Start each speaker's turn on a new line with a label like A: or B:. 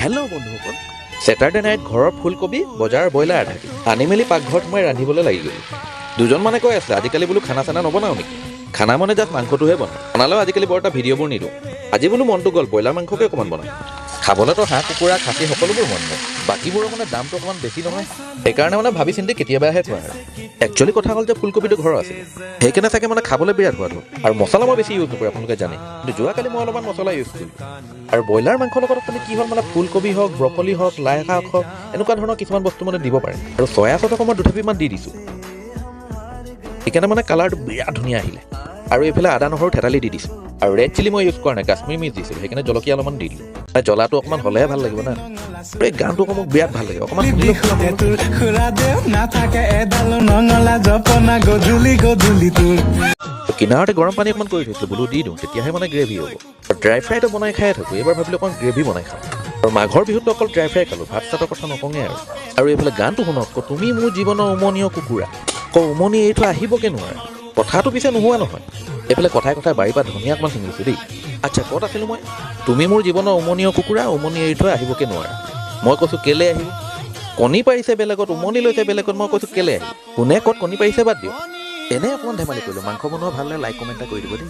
A: Hello' বন্ধুসকল, Saturday night ঘৰৰ ফুলকবি বজাৰৰ ব্ৰইলাৰ আধা আনি মেলি পাকঘৰত সোমাই ৰান্ধিবলৈ লাগি গ'লো। দুজন মানে কৈ আছে আজিকালি বোলো খানা চানা নবনাও নেকি, খানা মানে জাষ্ট মাংসটোহে বনাওঁ। বনালেও আজিকালি বৰ এটা ভিডিঅ'বোৰ নিদিওঁ। আজি বোলো মনটো গ'ল ব্ৰইলাৰ মাংসকে অকণমান বনাওঁ। খাবলৈতো হাঁহ কুকুৰা খাচী সকলোবোৰ মন যায়, বাকীবোৰৰ মানে দামটো অকণমান বেছি নহয়, সেইকাৰণে মানে ভাবি চিন্তি কেতিয়াবাহে খোৱা আৰু একচুৱেলি কথা হ'ল যে ফুলকবিটো ঘৰৰ আছিল, সেইকাৰণে চাগে মানে খাবলৈ বিৰাট সোৱাদ হ'ল। আৰু মছলা মই বেছি ইউজ নকৰোঁ, আপোনালোকে জানে, কিন্তু যোৱাকালি মই অলপমান মছলা ইউজ কৰিলোঁ। আৰু ব্ৰইলাৰ মাংসৰ লগত মানে কি হ'ল মানে ফুলকবি হওক, ব্ৰকলি হওক, লাই শাক হওক, এনেকুৱা ধৰণৰ কিছুমান বস্তু মানে দিব পাৰে। আৰু চয়া চচ আকৌ মই দুটাপিমান দি দিছোঁ, সেইকাৰণে মানে কালাৰটো বিৰাট ধুনীয়া আহিলে। আৰু এইফালে আদা নহৰু থেতালি দি দিছোঁ। আৰু ৰেড চিলি মই ইউজ কৰা নাই, কাশ্মীৰী মিৰ্চ দিছিলোঁ, সেইকাৰণে জলকীয়া অলপমান দি দিলোঁ। জ্বলাটো অকণমান হ'লেহে ভাল লাগিব না। আৰু এই গানটো আকৌ মোক বিৰাট ভাল লাগে, অকণমান কিনাৰতে গৰম পানী অকণমান কৰি থৈছিলোঁ, বোলো দি দিওঁ তেতিয়াহে মানে গ্ৰেভি হ'ব। আৰু ড্ৰাই ফ্ৰাইটো বনাই খাই থাকোঁ, এইবাৰ ভাবিলোঁ অকণ গ্ৰেভি বনাই খাওঁ। আৰু মাঘৰ বিহুতো অকল ড্ৰাই ফ্ৰাই খালোঁ, ভাত চাতৰ কথা নকওঁগৈ আৰু। আৰু এইফালে গানটো শুনক, তুমি মোৰ জীৱনৰ উমনীয় কুকুৰা, উমনি এৰি থৈ আহিবকে নোৱাৰা। কথাটো পিছে নোহোৱা নহয়, এইফালে কথাই কথাই বাৰীৰ পৰা ধনিয়া অকণমান ছিঙিছোঁ দেই। আচ্ছা, ক'ত আছিলোঁ মই? তুমি মোৰ জীৱনৰ উমনীয় কুকুৰা, উমনি এৰি থৈ আহিবকে নোৱাৰা। মই কৈছোঁ কেলে আহিব? কণী পাৰিছে বেলেগত, উমনি লৈছে বেলেগত, মই কৈছোঁ কেলে আহিব? কোনে ক'ত কণী পাৰিছে বাদ দিয়ক, এনেই অকণমান ধেমালি কৰিলোঁ। মাংস বনোৱা ভাল লাগে, লাইক কমেণ্ট এটা কৰি দিব দেই।